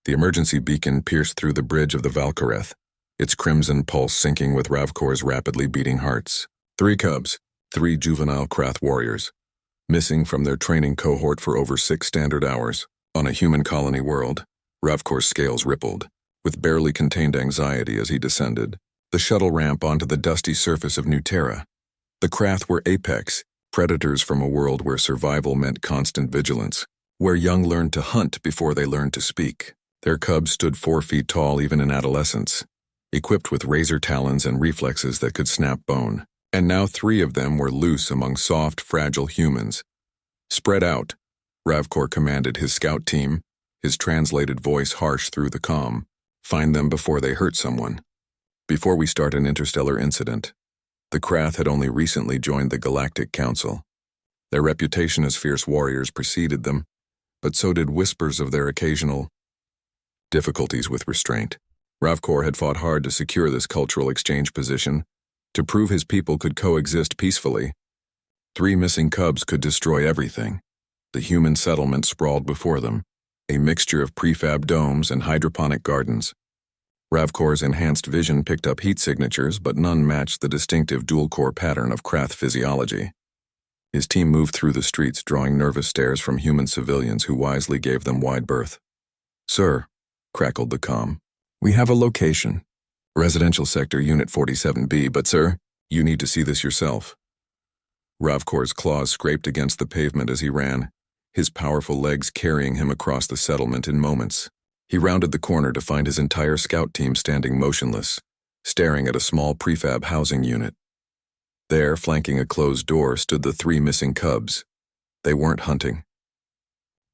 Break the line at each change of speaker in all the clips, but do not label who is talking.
The emergency beacon pierced through the bridge of the Valkyreth, its crimson pulse syncing with Ravkor's rapidly beating hearts. 3 cubs, 3 juvenile Krath warriors, missing from their training cohort for over 6 standard hours. On a human colony world, Ravkor's scales rippled, with barely contained anxiety as he descended the shuttle ramp onto the dusty surface of New Terra. The Krath were apex, predators from a world where survival meant constant vigilance, where young learned to hunt before they learned to speak. Their cubs stood 4 feet tall even in adolescence, equipped with razor talons and reflexes that could snap bone. And now 3 of them were loose among soft, fragile humans. "Spread out," Ravkor commanded his scout team, his translated voice harsh through the comm. "Find them before they hurt someone." Before we start an interstellar incident, the Krath had only recently joined the Galactic Council. Their reputation as fierce warriors preceded them, but so did whispers of their occasional difficulties with restraint. Ravkor had fought hard to secure this cultural exchange position, to prove his people could coexist peacefully. 3 missing cubs could destroy everything. The human settlement sprawled before them, a mixture of prefab domes and hydroponic gardens. Ravkor's enhanced vision picked up heat signatures, but none matched the distinctive dual-core pattern of Krath physiology. His team moved through the streets, drawing nervous stares from human civilians who wisely gave them wide berth. "Sir," crackled the comm, "we have a location. Residential sector, Unit 47B, but sir, you need to see this yourself." Ravkor's claws scraped against the pavement as he ran, his powerful legs carrying him across the settlement in moments. He rounded the corner to find his entire scout team standing motionless, staring at a small prefab housing unit. There, flanking a closed door, stood the 3 missing cubs. They weren't hunting.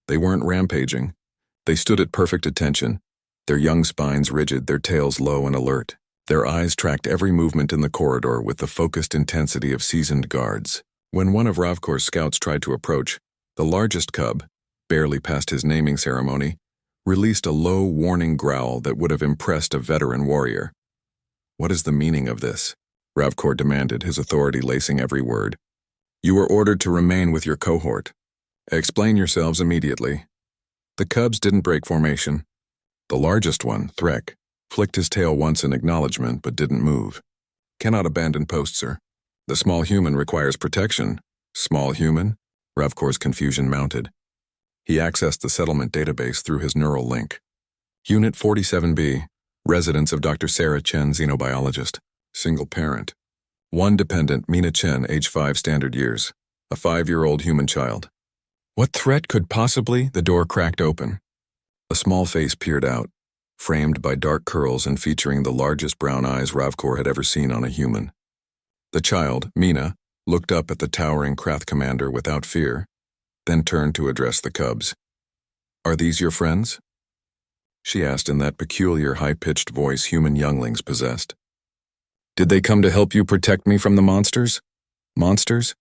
They weren't rampaging. They stood at perfect attention, their young spines rigid, their tails low and alert. Their eyes tracked every movement in the corridor with the focused intensity of seasoned guards. When one of Ravkor's scouts tried to approach, the largest cub, barely past his naming ceremony, released a low, warning growl that would have impressed a veteran warrior. "What is the meaning of this?" Ravkor demanded, his authority lacing every word. "You were ordered to remain with your cohort. Explain yourselves immediately." The cubs didn't break formation. The largest one, Threk, flicked his tail once in acknowledgement but didn't move. "Cannot abandon post, sir. The small human requires protection." "Small human?" Ravkor's confusion mounted. He accessed the settlement database through his neural link. "Unit 47B, residence of Dr. Sarah Chen, xenobiologist. Single parent. 1 dependent, Mina Chen, age 5 standard years. A 5-year-old human child." "What threat could possibly?" The door cracked open. A small face peered out, framed by dark curls and featuring the largest brown eyes Ravkor had ever seen on a human. The child, Mina, looked up at the towering Krath commander without fear, then turned to address the cubs. "Are these your friends?" she asked in that peculiar high-pitched voice human younglings possessed. "Did they come to help you protect me from the monsters?" "Monsters?"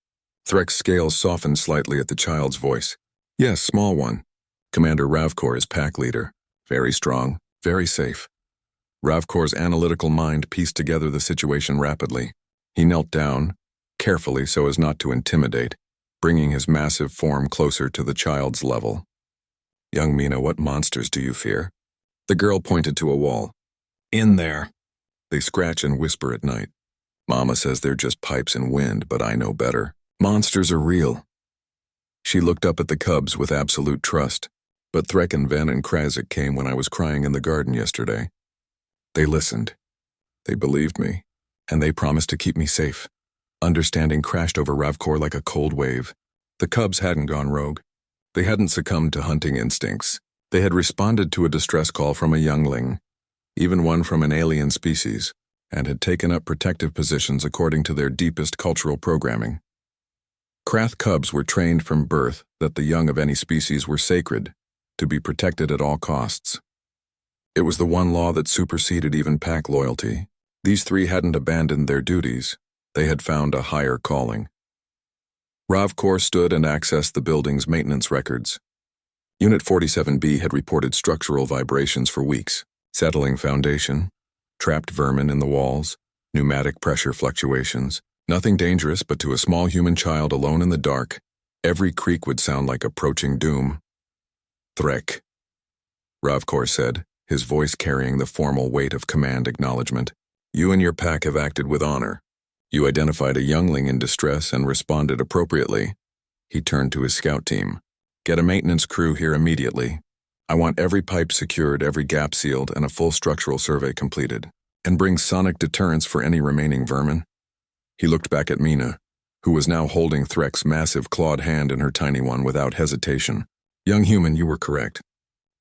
Threk's scales softened slightly at the child's voice. "Yes, small one. Commander Ravkor is pack leader. Very strong, very safe." Ravkor's analytical mind pieced together the situation rapidly. He knelt down, carefully so as not to intimidate, bringing his massive form closer to the child's level. "Young Mina, what monsters do you fear?" The girl pointed to a wall. "In there. They scratch and whisper at night. Mama says they're just pipes and wind, but I know better. Monsters are real." She looked up at the cubs with absolute trust. "But Threk and Ven and Krazik came when I was crying in the garden yesterday. They listened. They believed me, and they promised to keep me safe." Understanding crashed over Ravkor like a cold wave. The cubs hadn't gone rogue. They hadn't succumbed to hunting instincts. They had responded to a distress call from a youngling, even one from an alien species, and had taken up protective positions according to their deepest cultural programming. Krath cubs were trained from birth that the young of any species were sacred, to be protected at all costs. It was the one law that superseded even pack loyalty. These 3 hadn't abandoned their duties. They had found a higher calling. Ravkor stood and accessed the building's maintenance records. Unit 47B had reported structural vibrations for weeks. Settling foundation, trapped vermin in the walls, pneumatic pressure fluctuations. Nothing dangerous, but to a small human child alone in the dark, every creak would sound like approaching doom. "Threk." Ravkor said, his voice carrying the formal weight of command acknowledgement. You and your pack have acted with honor. You identified a youngling in distress and responded appropriately. He turned to his scout team. Get a maintenance crew here immediately. I want every pipe secured, every gap sealed, and a full structural survey completed. And bring sonic deterrence for any remaining vermin. He looked back at Mina, who was now holding Threk's massive clawed hand in her tiny one without hesitation. Young human, you were correct.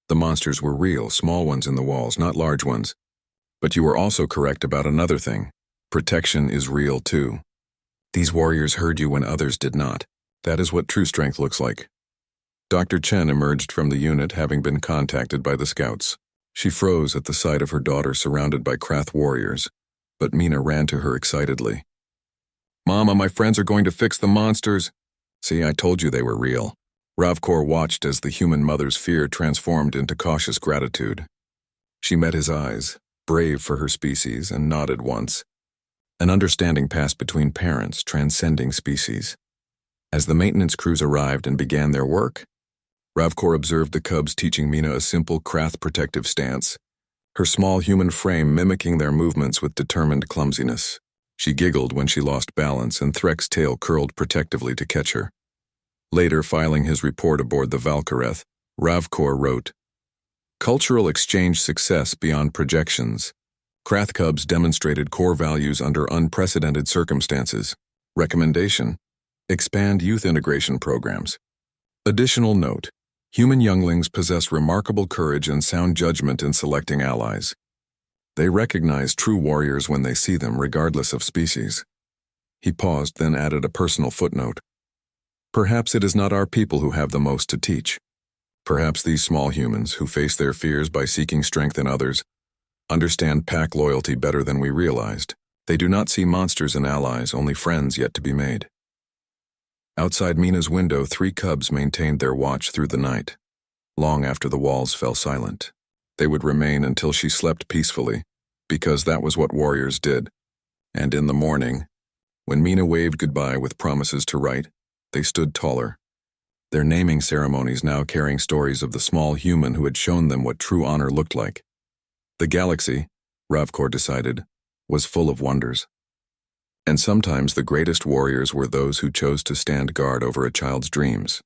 The monsters were real, small ones in the walls, not large ones. But you were also correct about another thing. Protection is real too. These warriors heard you when others did not. That is what true strength looks like. Dr. Chen emerged from the unit, having been contacted by the scouts. She froze at the sight of her daughter surrounded by Krath warriors, but Mina ran to her excitedly. Mama, my friends are going to fix the monsters. See, I told you they were real. Ravkor watched as the human mother's fear transformed into cautious gratitude. She met his eyes, brave for her species, and nodded once. An understanding passed between parents, transcending species. As the maintenance crews arrived and began their work, Ravkor observed the cubs teaching Mina a simple Krath protective stance, her small human frame mimicking their movements with determined clumsiness. She giggled when she lost balance, and Threk's tail curled protectively to catch her. Later, filing his report aboard the Valkyreth, Ravkor wrote, Cultural exchange success beyond projections. Krath cubs demonstrated core values under unprecedented circumstances. Recommendation: expand youth integration programs. Additional note: human younglings possess remarkable courage and sound judgment in selecting allies. They recognize true warriors when they see them, regardless of species. He paused, then added a personal footnote. Perhaps it is not our people who have the most to teach. Perhaps these small humans, who face their fears by seeking strength in others, understand pack loyalty better than we realized. They do not see monsters and allies, only friends yet to be made. Outside Mina's window, 3 cubs maintained their watch through the night. Long after the walls fell silent, they would remain until she slept peacefully, because that was what warriors did. And in the morning, when Mina waved goodbye with promises to write, they stood taller, their naming ceremonies now carrying stories of the small human who had shown them what true honor looked like. The galaxy, Ravkor decided, was full of wonders. And sometimes the greatest warriors were those who chose to stand guard over a child's dreams.